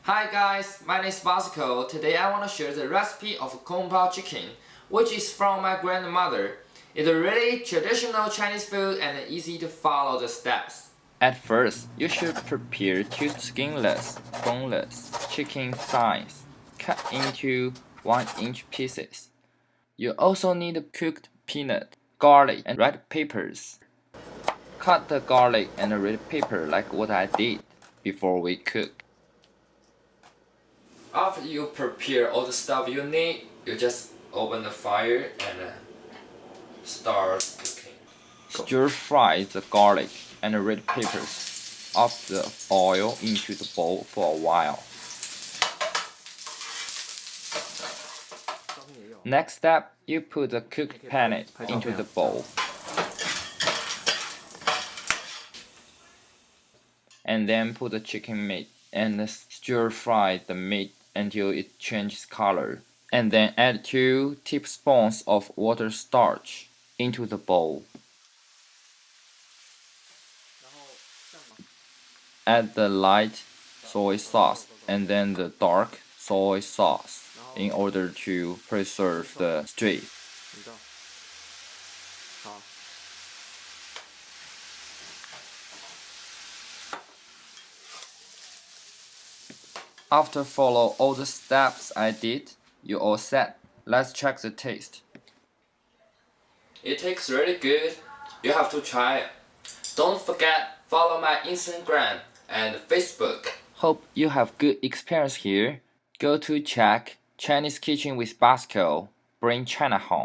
Hi guys, my name is Bosco. Today I want to share the recipe of Kung Pao chicken, which is from my grandmother. It's a really traditional Chinese food and easy to follow the steps. At first, you should prepare 2 skinless, boneless chicken thighs, cut into 1-inch pieces. You also need cooked peanut, garlic, and red peppers. Cut the garlic and red pepper like what I did before we cook. After you prepare all the stuff you need, you just open the fire and start cooking. Stir fry the garlic and red peppers of the oil into the bowl for a while. Next step, you put the cooked peanut into the bowl. And then put the chicken meat and stir fry the meat until it changes color. And then add 2 tablespoons of water starch into the bowl. Add the light soy sauce and then the dark soy sauce in order to preserve the strength. After follow all the steps I did, you all set. Let's check the taste. It tastes really good. You have to try it. Don't forget follow my Instagram and Facebook. Hope you have good experience here. Go to check Chinese Kitchen with Bosco. Bring China home.